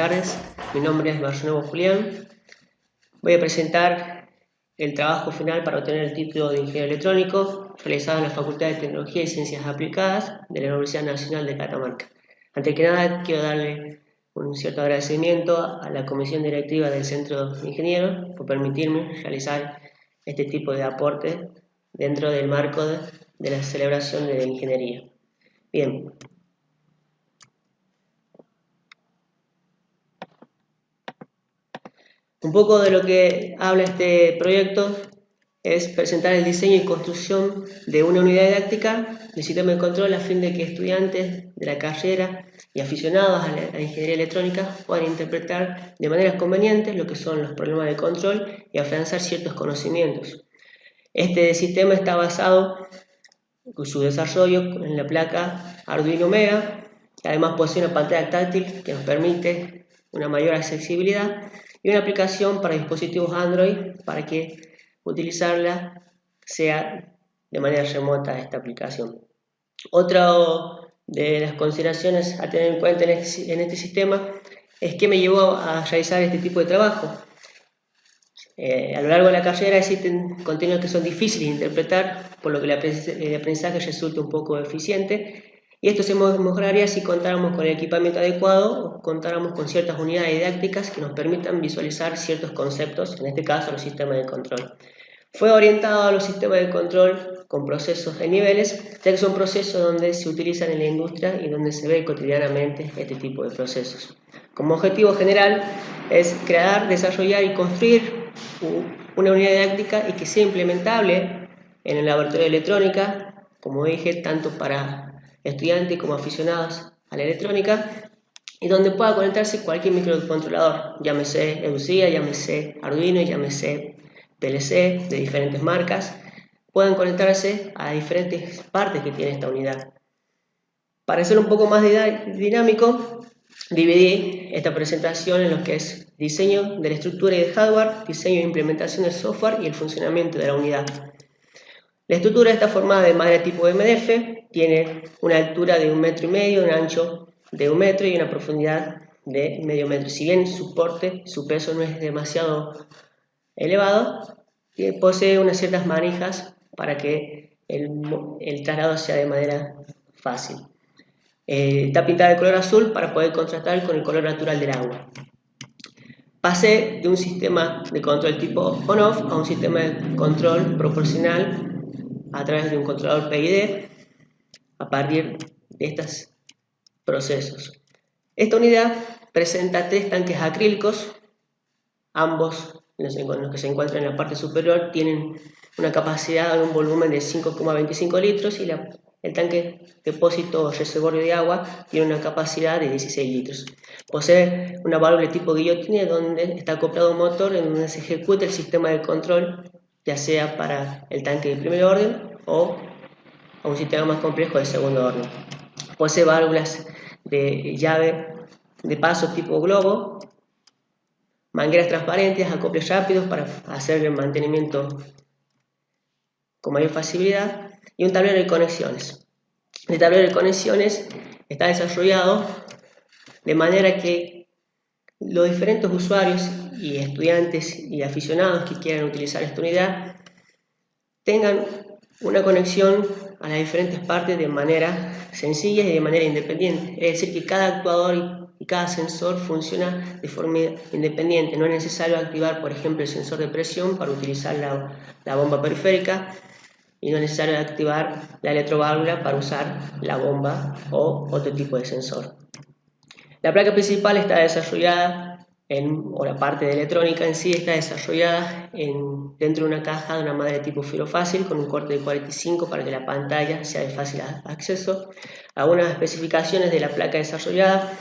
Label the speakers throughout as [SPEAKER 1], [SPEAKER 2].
[SPEAKER 1] tardes, mi nombre es Barcelona Julián. Voy a presentar el trabajo final para obtener el título de Ingeniero Electrónico realizado en la Facultad de Tecnología y Ciencias Aplicadas de la Universidad Nacional de Catamarca. Antes que nada, quiero darle un cierto agradecimiento a la Comisión Directiva del Centro de Ingenieros por permitirme realizar este tipo de aporte dentro del marco de la celebración de la ingeniería. Bien. Un poco de lo que habla este proyecto es presentar el diseño y construcción de una unidad didáctica del sistema de control a fin de que estudiantes de la carrera y aficionados a la ingeniería electrónica puedan interpretar de manera conveniente lo que son los problemas de control y afianzar ciertos conocimientos. Este sistema está basado en su desarrollo en la placa Arduino Mega, que además posee una pantalla táctil que nos permite una mayor accesibilidad y una aplicación para dispositivos Android para que utilizarla sea de manera remota esta aplicación. Otra de las consideraciones a tener en cuenta en este sistema es que me llevó a realizar este tipo de trabajo. A lo largo de la carrera existen contenidos que son difíciles de interpretar, por lo que el aprendizaje resulta un poco eficiente. Y esto se mejoraría si contáramos con el equipamiento adecuado o contáramos con ciertas unidades didácticas que nos permitan visualizar ciertos conceptos, en este caso los sistemas de control. Fue orientado a los sistemas de control con procesos de niveles, ya que son procesos donde se utilizan en la industria y donde se ve cotidianamente este tipo de procesos. Como objetivo general es crear, desarrollar y construir una unidad didáctica y que sea implementable en el laboratorio de electrónica, como dije, tanto para estudiantes como aficionados a la electrónica, y donde pueda conectarse cualquier microcontrolador, llámese EUCIA, llámese Arduino, llámese PLC de diferentes marcas, puedan conectarse a diferentes partes que tiene esta unidad. Para hacerlo un poco más dinámico, dividí esta presentación en lo que es diseño de la estructura y del hardware, diseño e implementación del software y el funcionamiento de la unidad. La estructura está formada de madera tipo MDF, tiene una altura de 1,5 metros, un ancho de 1 metro y una profundidad de medio metro. Si bien su peso no es demasiado elevado, posee unas ciertas manijas para que el traslado sea de manera fácil. Está pintada de color azul para poder contrastar con el color natural del agua. Pasé de un sistema de control tipo on-off a un sistema de control proporcional a través de un controlador PID a partir de estos procesos. Esta unidad presenta 3 tanques acrílicos, ambos los que se encuentran en la parte superior tienen una capacidad de un volumen de 5,25 litros y el tanque depósito reservorio de agua tiene una capacidad de 16 litros. Posee una válvula tipo guillotina donde está acoplado un motor en donde se ejecuta el sistema de control, ya sea para el tanque de primer orden o a un sistema más complejo de segundo orden. Posee válvulas de llave de paso tipo globo, mangueras transparentes, acoples rápidos para hacer el mantenimiento con mayor facilidad y un tablero de conexiones. El tablero de conexiones está desarrollado de manera que los diferentes usuarios y estudiantes y aficionados que quieran utilizar esta unidad tengan una conexión a las diferentes partes de manera sencilla y de manera independiente. Es decir, que cada actuador y cada sensor funciona de forma independiente. No es necesario activar, por ejemplo, el sensor de presión para utilizar la bomba periférica y no es necesario activar la electroválvula para usar la bomba o otro tipo de sensor. La placa principal está desarrollada o la parte de electrónica en sí está desarrollada dentro de una caja de una madre tipo filo fácil con un corte de 45 para que la pantalla sea de fácil acceso. Algunas especificaciones de la placa desarrollada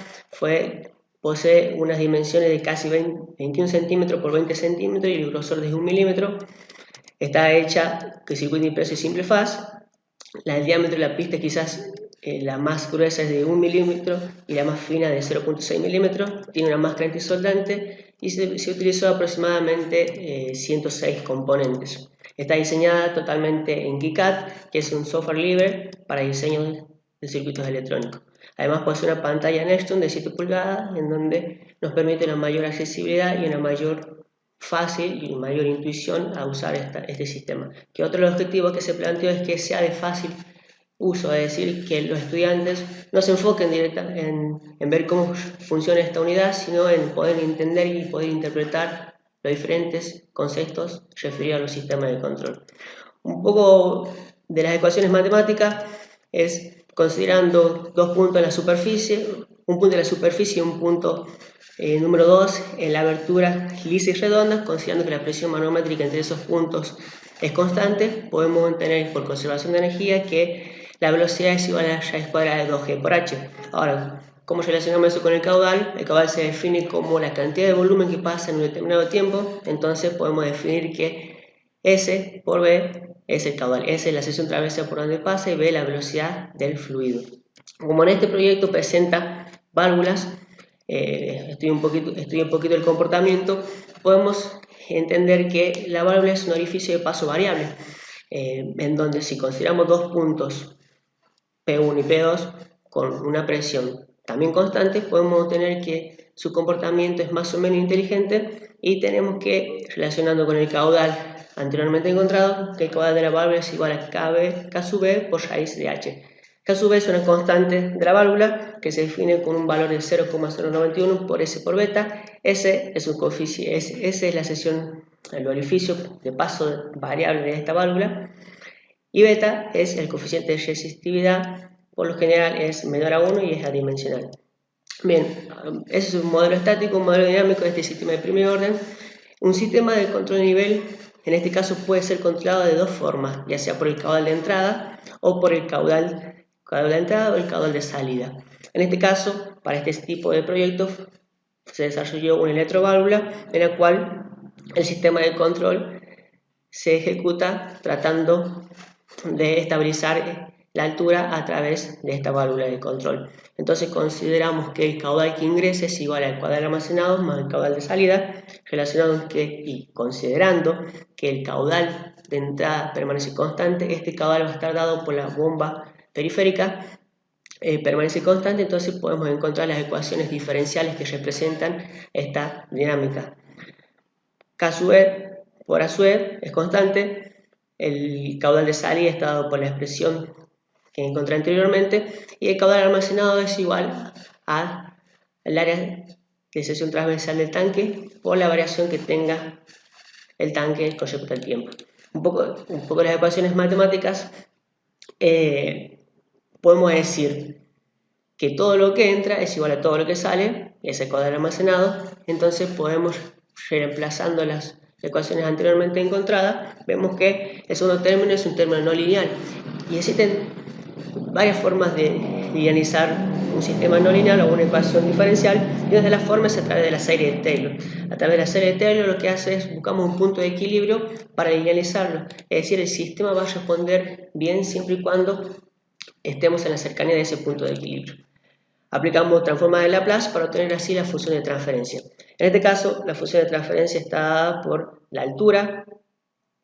[SPEAKER 1] posee unas dimensiones de casi 21 centímetros por 20 centímetros y el grosor de 1 milímetro. Está hecha con circuito impreso y simple faz. El diámetro de la pista quizás la más gruesa es de 1 milímetro y la más fina de 0,6 milímetros. Tiene una máscara antisoldante y se utilizó aproximadamente 106 componentes. Está diseñada totalmente en KiCad, que es un software libre para diseño de circuitos electrónicos. Además puede ser una pantalla Nextun de 7 pulgadas en donde nos permite una mayor accesibilidad y una mayor fácil y mayor intuición a usar este sistema. Que otro de los objetivos que se planteó es que sea de fácil uso, es decir, que los estudiantes no se enfoquen en ver cómo funciona esta unidad, sino en poder entender y poder interpretar los diferentes conceptos referidos a los sistemas de control. Un poco de las ecuaciones matemáticas es considerando dos puntos en la superficie, un punto en la superficie y un punto número 2 en la abertura lisa y redonda, considerando que la presión manométrica entre esos puntos es constante, podemos obtener por conservación de energía que la velocidad es igual a la raíz cuadrada de 2g por h. Ahora, ¿cómo relacionamos eso con el caudal? El caudal se define como la cantidad de volumen que pasa en un determinado tiempo, entonces podemos definir que S por V es el caudal, S es la sección traversa por donde pasa y V la velocidad del fluido. Como en este proyecto presenta válvulas, estudia un poquito el comportamiento, podemos entender que la válvula es un orificio de paso variable, en donde si consideramos dos puntos P1 y P2 con una presión también constante, podemos obtener que su comportamiento es más o menos inteligente y tenemos que, relacionando con el caudal anteriormente encontrado, que el caudal de la válvula es igual a K sub B por raíz de H. K sub B es una constante de la válvula que se define con un valor de 0,091 por S por beta. S es un coeficiente, S es la sección, el orificio de paso variable de esta válvula, y beta es el coeficiente de resistividad, por lo general es menor a 1 y es adimensional. Bien, ese es un modelo estático, un modelo dinámico de este sistema de primer orden. Un sistema de control de nivel, en este caso, puede ser controlado de dos formas, ya sea por el caudal de entrada o por el caudal de entrada o el caudal de salida. En este caso, para este tipo de proyectos, se desarrolló una electroválvula en la cual el sistema de control se ejecuta tratando de estabilizar la altura a través de esta válvula de control. Entonces consideramos que el caudal que ingrese es igual al caudal almacenado más el caudal de salida, relacionado y considerando que el caudal de entrada permanece constante, este caudal va a estar dado por la bomba periférica, permanece constante, entonces podemos encontrar las ecuaciones diferenciales que representan esta dinámica. K sub E por A sub E es constante, el caudal de salida está dado por la expresión que encontré anteriormente y el caudal almacenado es igual al área de sección transversal del tanque por la variación que tenga el tanque con respecto al tiempo. Un poco de las ecuaciones matemáticas, podemos decir que todo lo que entra es igual a todo lo que sale, es el caudal almacenado, entonces podemos, reemplazando las ecuaciones anteriormente encontradas, vemos que el segundo término es un término no lineal y existen varias formas de linealizar un sistema no lineal o una ecuación diferencial, y una de las formas es a través de la serie de Taylor. A través de la serie de Taylor lo que hace es buscamos un punto de equilibrio para linealizarlo, es decir, el sistema va a responder bien siempre y cuando estemos en la cercanía de ese punto de equilibrio. Aplicamos transforma de Laplace para obtener así la función de transferencia. En este caso, la función de transferencia está dada por la altura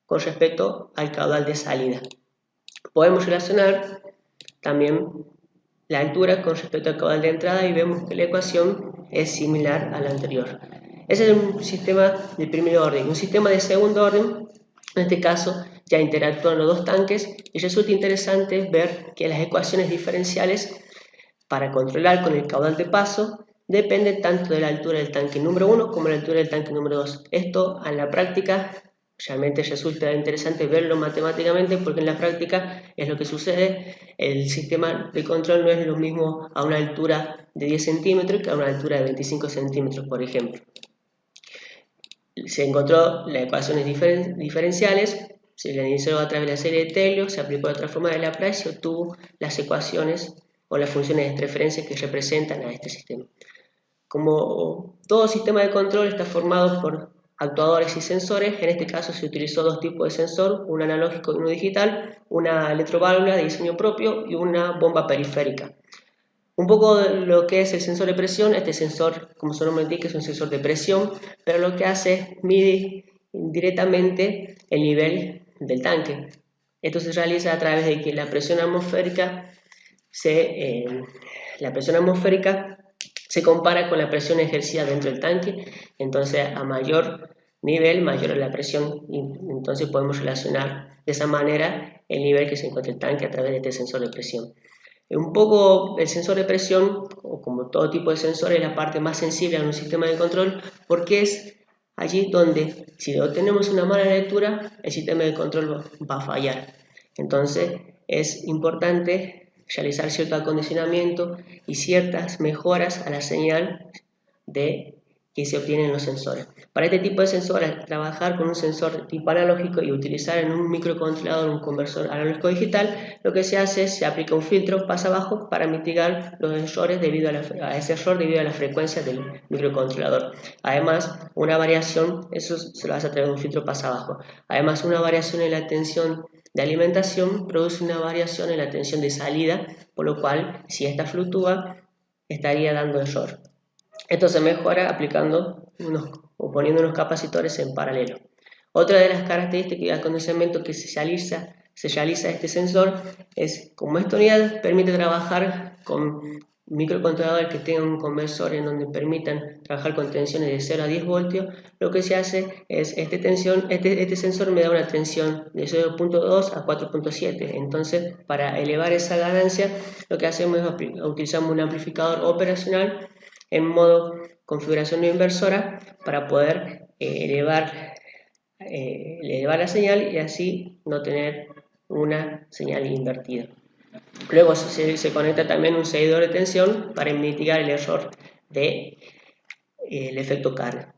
[SPEAKER 1] con respecto al caudal de salida. Podemos relacionar también la altura con respecto al caudal de entrada y vemos que la ecuación es similar a la anterior. Ese es un sistema de primer orden. Un sistema de segundo orden, en este caso, ya interactúan los dos tanques y resulta interesante ver que las ecuaciones diferenciales para controlar con el caudal de paso depende tanto de la altura del tanque número 1 como de la altura del tanque número 2. Esto en la práctica realmente resulta interesante verlo matemáticamente porque en la práctica es lo que sucede. El sistema de control no es lo mismo a una altura de 10 centímetros que a una altura de 25 centímetros, por ejemplo. Se encontró las ecuaciones diferenciales, se le inició a través de la serie de Taylor, se aplicó la transforma de Laplace y se obtuvo las ecuaciones o las funciones de referencia que representan a este sistema. Como todo sistema de control está formado por actuadores y sensores, en este caso se utilizó dos tipos de sensor, uno analógico y uno digital, una electroválvula de diseño propio y una bomba periférica. Un poco de lo que es el sensor de presión, este sensor, como su nombre indica, es un sensor de presión, pero lo que hace es medir directamente el nivel del tanque. Esto se realiza a través de que la presión atmosférica la presión atmosférica se compara con la presión ejercida dentro del tanque, entonces a mayor nivel, mayor es la presión, y entonces podemos relacionar de esa manera el nivel que se encuentra el tanque a través de este sensor de presión. Un poco el sensor de presión, o como todo tipo de sensor, es la parte más sensible a un sistema de control, porque es allí donde, si obtenemos una mala lectura, el sistema de control va a fallar. Entonces es importante realizar cierto acondicionamiento y ciertas mejoras a la señal que se obtiene en los sensores. Para este tipo de sensores, trabajar con un sensor tipo analógico y utilizar en un microcontrolador un conversor analógico digital, lo que se hace es se aplica un filtro pasa abajo para mitigar los errores debido a ese error debido a la frecuencia del microcontrolador. Además, una variación, eso se lo hace a través de un filtro pasa abajo. Además, una variación en la tensión de alimentación produce una variación en la tensión de salida, por lo cual, si esta fluctúa, estaría dando error. Esto se mejora aplicando o poniendo unos capacitores en paralelo. Otra de las características y acondicionamiento que se realiza este sensor es, como esta unidad permite trabajar con microcontroladores que tengan un conversor en donde permitan trabajar con tensiones de 0 a 10 voltios, lo que se hace es, este sensor me da una tensión de 0.2 a 4.7, entonces para elevar esa ganancia lo que hacemos es utilizamos un amplificador operacional en modo configuración no inversora para poder elevar la señal y así no tener una señal invertida. Luego se conecta también un seguidor de tensión para mitigar el error del efecto carga.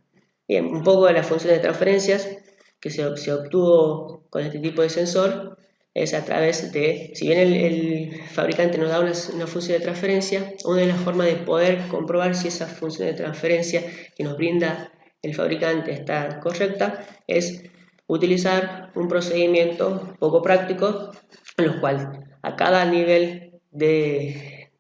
[SPEAKER 1] Bien, un poco de las funciones de transferencias que se obtuvo con este tipo de sensor es a través de, si bien el fabricante nos da una función de transferencia, una de las formas de poder comprobar si esa función de transferencia que nos brinda el fabricante está correcta es utilizar un procedimiento poco práctico en el cual a cada nivel de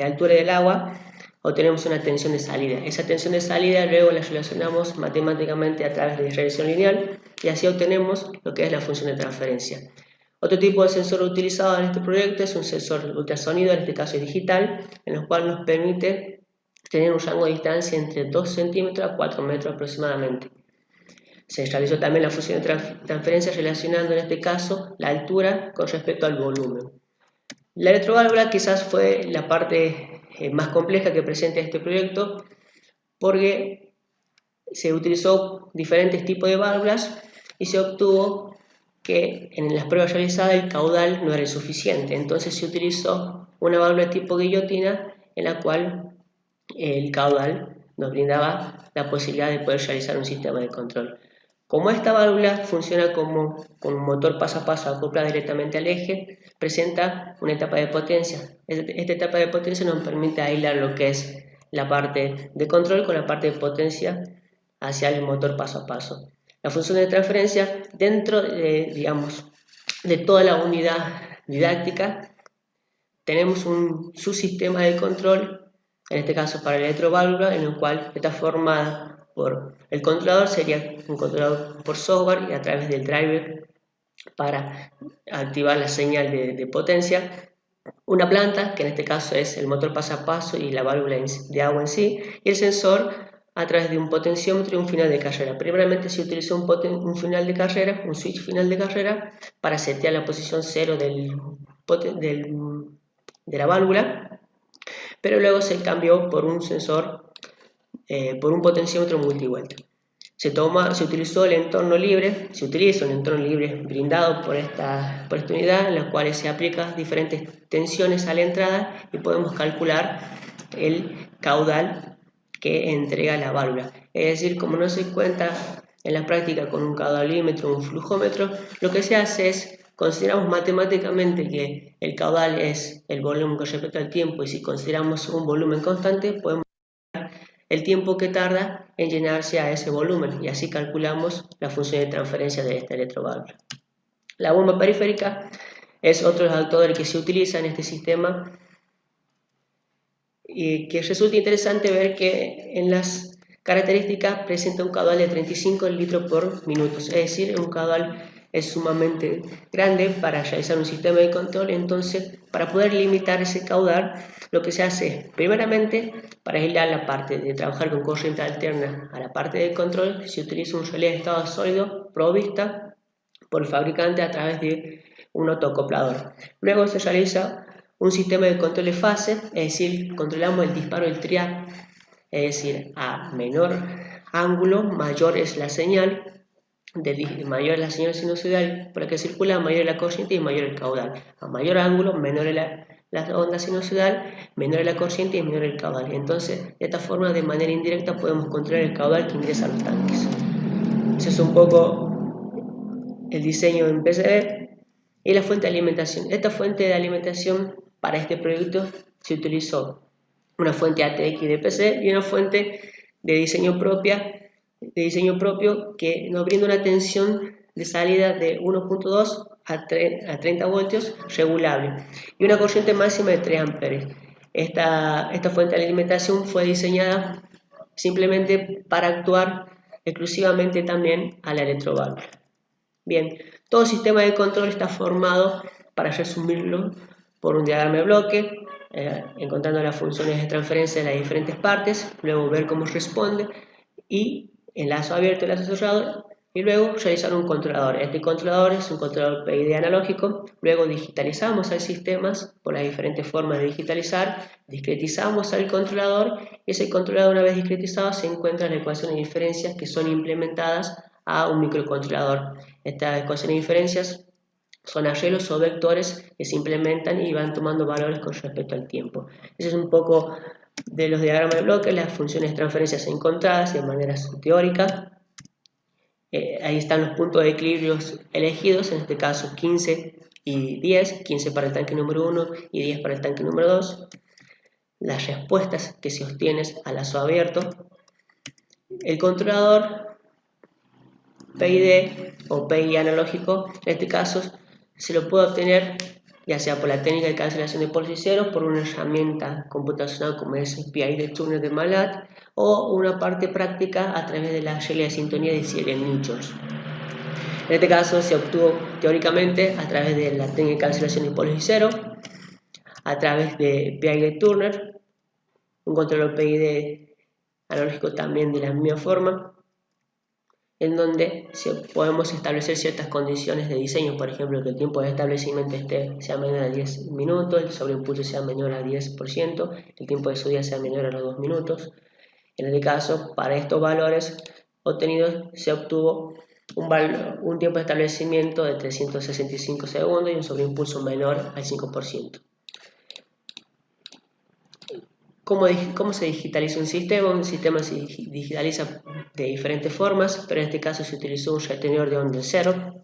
[SPEAKER 1] altura del agua obtenemos una tensión de salida. Esa tensión de salida luego la relacionamos matemáticamente a través de regresión lineal y así obtenemos lo que es la función de transferencia. Otro tipo de sensor utilizado en este proyecto es un sensor de ultrasonido, en este caso es digital, en el cual nos permite tener un rango de distancia entre 2 centímetros a 4 metros aproximadamente. Se realizó también la función de transferencia relacionando en este caso la altura con respecto al volumen. La electroválvula quizás fue la parte más compleja que presenta este proyecto porque se utilizó diferentes tipos de válvulas y se obtuvo que en las pruebas realizadas el caudal no era el suficiente, entonces se utilizó una válvula tipo guillotina en la cual el caudal nos brindaba la posibilidad de poder realizar un sistema de control. Como esta válvula funciona con un motor paso a paso acoplado directamente al eje, presenta una etapa de potencia. Esta etapa de potencia nos permite aislar lo que es la parte de control con la parte de potencia hacia el motor paso a paso. La función de transferencia dentro de toda la unidad didáctica tenemos un subsistema de control, en este caso para la electroválvula, en el cual está formada por el controlador, sería un controlador por software y a través del driver para activar la señal de potencia, una planta, que en este caso es el motor paso a paso y la válvula de agua en sí, y el sensor a través de un potenciómetro y un final de carrera. Primeramente se utilizó un final de carrera, un switch final de carrera, para setear la posición 0 de la válvula, pero luego se cambió por un sensor, por un potenciómetro multivuelta. Se utilizó el entorno libre, se utiliza un entorno libre brindado por esta unidad, en la cual se aplican diferentes tensiones a la entrada y podemos calcular el caudal que entrega la válvula. Es decir, como no se cuenta en la práctica con un caudalímetro o un flujómetro, lo que se hace es consideramos matemáticamente que el caudal es el volumen con respecto al tiempo y si consideramos un volumen constante podemos el tiempo que tarda en llenarse a ese volumen y así calculamos la función de transferencia de esta electroválvula. La bomba periférica es otro de los actuadores que se utiliza en este sistema y que resulta interesante ver que en las características presenta un caudal de 35 litros por minuto, es decir, un caudal es sumamente grande para realizar un sistema de control. Entonces, para poder limitar ese caudal, lo que se hace es, primeramente, para aislar la parte de trabajar con corriente alterna a la parte de control, se utiliza un relé de estado sólido provista por el fabricante a través de un autoacoplador. Luego se realiza un sistema de control de fase, es decir, controlamos el disparo del trial, es decir, a menor ángulo, mayor es la señal, mayor es la señal sinusoidal por la que circula, mayor es la corriente y mayor el caudal. A mayor ángulo, menor es la onda sinusoidal, menor es la corriente y menor el caudal. Entonces, de esta forma, de manera indirecta, podemos controlar el caudal que ingresa a los tanques. Ese es un poco el diseño en PCB. Y la fuente de alimentación. Esta fuente de alimentación para este proyecto se utilizó una fuente ATX de PC y una fuente de diseño propio que nos brinda una tensión de salida de 1.2 a 30 voltios regulable y una corriente máxima de 3 amperes. Esta fuente de alimentación fue diseñada simplemente para actuar exclusivamente también a la electroválvula. Bien, todo sistema de control está formado, para resumirlo, por un diagrama de bloque, encontrando las funciones de transferencia de las diferentes partes, luego ver cómo responde, y enlazo abierto y enlazo cerrado, y luego realizar un controlador. Este controlador es un controlador PID analógico, luego digitalizamos al sistema por las diferentes formas de digitalizar, discretizamos al controlador, y ese controlador, una vez discretizado, se encuentra en las ecuaciones de diferencias que son implementadas a un microcontrolador. Estas ecuaciones de diferencias son arreglos o vectores que se implementan y van tomando valores con respecto al tiempo. Ese es un poco de los diagramas de bloques, las funciones de transferencias encontradas de manera teórica. Ahí están los puntos de equilibrio elegidos, en este caso 15 y 10, 15 para el tanque número 1 y 10 para el tanque número 2. Las respuestas que se obtienen a lazo abierto. El controlador PID o PI analógico, en este caso, se lo puede obtener ya sea por la técnica de cancelación de polos y ceros, por una herramienta computacional como es PID de Turner de Malat, o una parte práctica a través de la regla de sintonía de Zielen-Nichols. En este caso se obtuvo teóricamente a través de la técnica de cancelación de polos y ceros, a través de PID de Turner, un controlador PID analógico también de la misma forma, en donde podemos establecer ciertas condiciones de diseño, por ejemplo, que el tiempo de establecimiento sea menor a 10 minutos, el sobreimpulso sea menor al 10%, el tiempo de subida sea menor a los 2 minutos. En este caso, para estos valores obtenidos, se obtuvo un tiempo de establecimiento de 365 segundos y un sobreimpulso menor al 5%. ¿Cómo se digitaliza un sistema? Un sistema se digitaliza de diferentes formas, pero en este caso se utilizó un retenedor de onda cero.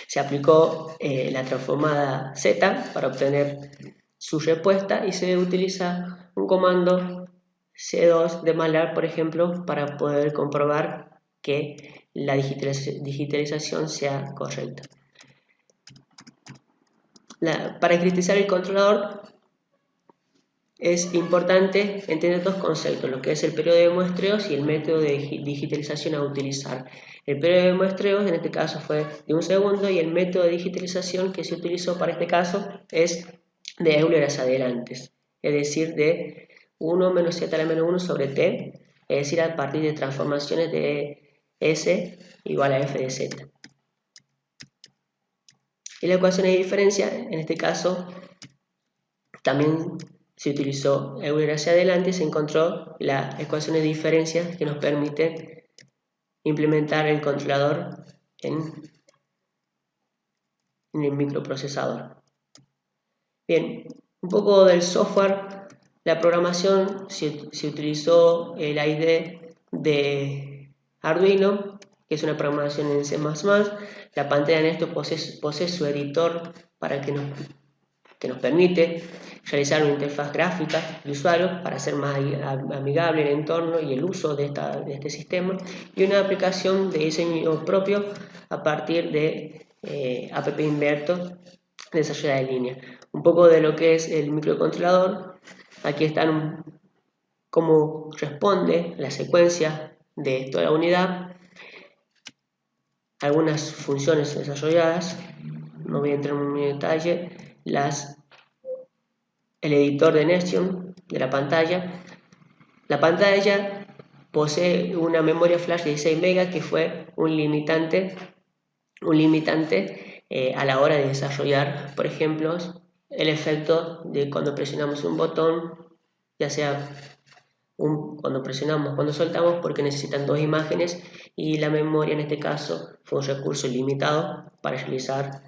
[SPEAKER 1] Se aplicó la transformada Z para obtener su respuesta y se utiliza un comando C2 de Maillard, por ejemplo, para poder comprobar que la digitalización sea correcta. Para discretizar el controlador, es importante entender dos conceptos, lo que es el periodo de muestreos y el método de digitalización a utilizar. El periodo de muestreos en este caso fue de 1 segundo y el método de digitalización que se utilizó para este caso es de Euler hacia adelante, es decir, de 1 menos z a la menos 1 sobre t, es decir, a partir de transformaciones de S igual a f de z. Y la ecuación de diferencia, en este caso, también se utilizó Euler hacia adelante y se encontró la ecuación de diferencia que nos permite implementar el controlador en el microprocesador. Bien, un poco del software. La programación se utilizó el IDE de Arduino, que es una programación en C++. La pantalla en esto posee su editor para que nos permite realizar una interfaz gráfica de usuario para hacer más amigable el entorno y el uso de este sistema, y una aplicación de diseño propio a partir de App Inverto desarrollada en línea. Un poco de lo que es el microcontrolador. Aquí están cómo responde la secuencia de toda la unidad. algunas funciones desarrolladas, no voy a entrar muy en detalle, el editor de Nestion de la pantalla. La pantalla posee una memoria flash de 16 MB que fue un limitante a la hora de desarrollar, por ejemplo, el efecto de cuando presionamos un botón, ya sea cuando presionamos, cuando soltamos, porque necesitan dos imágenes y la memoria en este caso fue un recurso limitado para realizar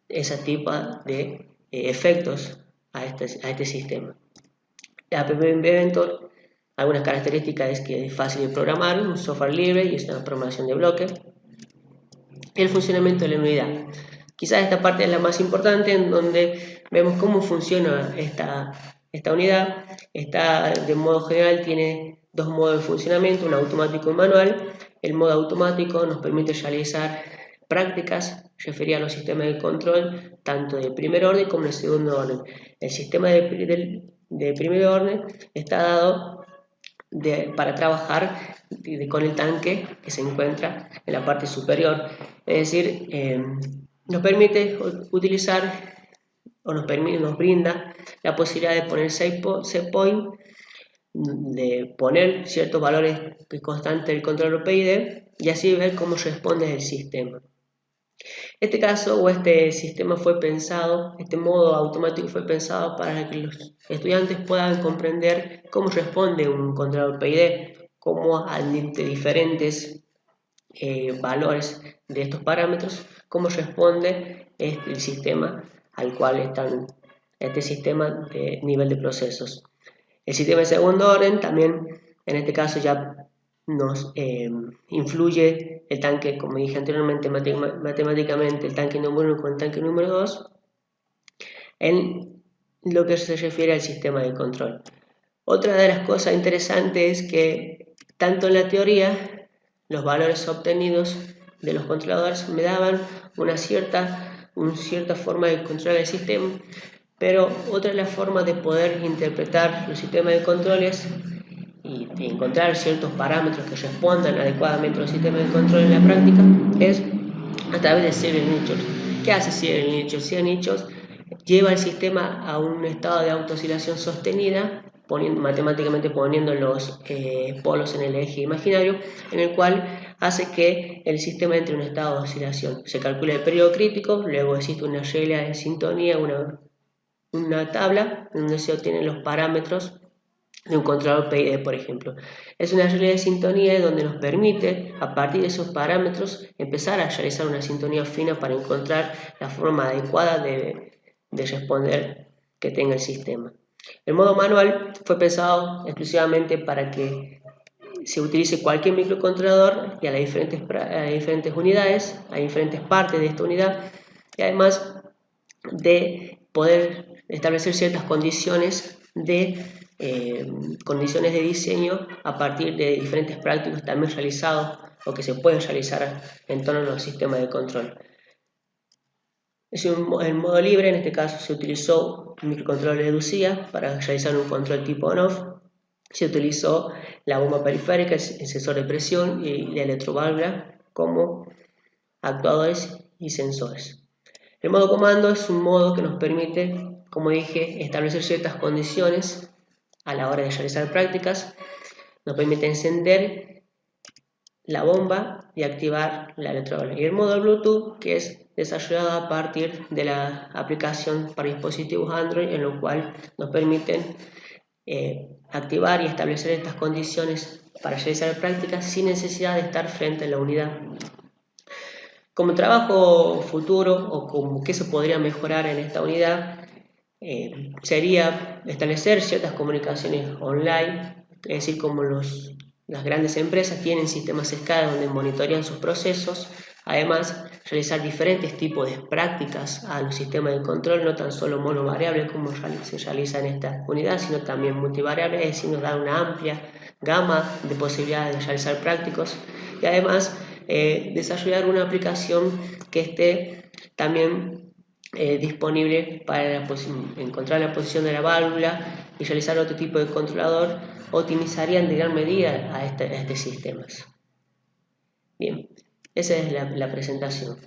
[SPEAKER 1] ese tipo de efectos a este sistema. La App Inventor, algunas características es que es fácil de programar, un software libre y es una programación de bloque. El funcionamiento de la unidad. Quizás esta parte es la más importante, en donde vemos cómo funciona esta unidad. De modo general tiene dos modos de funcionamiento, un automático y un manual. El modo automático nos permite realizar prácticas referidas a los sistemas de control, tanto de primer orden como de segundo orden. El sistema de primer orden está dado para trabajar con el tanque que se encuentra en la parte superior. Es decir, nos permite utilizar o nos brinda la posibilidad de poner set point, de poner ciertos valores constantes del controlador PID y así ver cómo responde el sistema. Este caso o este sistema fue pensado, este modo automático fue pensado para que los estudiantes puedan comprender cómo responde un controlador PID, cómo ante diferentes valores de estos parámetros, cómo responde el sistema al cual están, este sistema de nivel de procesos. El sistema de segundo orden también, en este caso ya nos influye el tanque, como dije anteriormente, matemáticamente el tanque número 1 con el tanque número 2 en lo que se refiere al sistema de control. Otra de las cosas interesantes es que tanto en la teoría los valores obtenidos de los controladores me daban una cierta forma de controlar el sistema, pero otra de las formas de poder interpretar los sistemas de controles y encontrar ciertos parámetros que respondan adecuadamente a los sistemas de control en la práctica es a través de serial nichos. ¿Qué hace serial nichos? Serial nichos lleva el sistema a un estado de autooscilación sostenida, matemáticamente poniendo los polos en el eje imaginario, en el cual hace que el sistema entre en un estado de oscilación. Se calcula el periodo crítico, luego existe una regla de sintonía, una tabla donde se obtienen los parámetros de un controlador PID, por ejemplo. Es una regla de sintonía donde nos permite, a partir de esos parámetros, empezar a realizar una sintonía fina para encontrar la forma adecuada de responder que tenga el sistema. El modo manual fue pensado exclusivamente para que se utilice cualquier microcontrolador y a las diferentes unidades, a diferentes partes de esta unidad, y además de poder establecer ciertas condiciones de diseño a partir de diferentes prácticos también realizados o que se pueden realizar en torno a los sistemas de control. En modo libre, en este caso se utilizó un microcontrolador de Lucía para realizar un control tipo on-off. Se utilizó la bomba periférica, el sensor de presión y la electroválvula como actuadores y sensores. El modo comando es un modo que nos permite, como dije, establecer ciertas condiciones a la hora de realizar prácticas. Nos permite encender la bomba y activar la electroválvula. Y el modo Bluetooth, que es desarrollado a partir de la aplicación para dispositivos Android, en lo cual nos permiten activar y establecer estas condiciones para realizar prácticas sin necesidad de estar frente a la unidad. Como trabajo futuro o como que se podría mejorar en esta unidad sería establecer ciertas comunicaciones online, es decir, como las grandes empresas tienen sistemas SCADA donde monitorean sus procesos. Además, realizar diferentes tipos de prácticas a los sistemas de control, no tan solo monovariable como se realiza en esta unidad, sino también multivariable, es decir, nos da una amplia gama de posibilidades de realizar prácticos y además desarrollar una aplicación que esté también disponible para encontrar la posición de la válvula y realizar otro tipo de controlador, optimizarían de gran medida a estos sistemas. Bien. Esa es la presentación.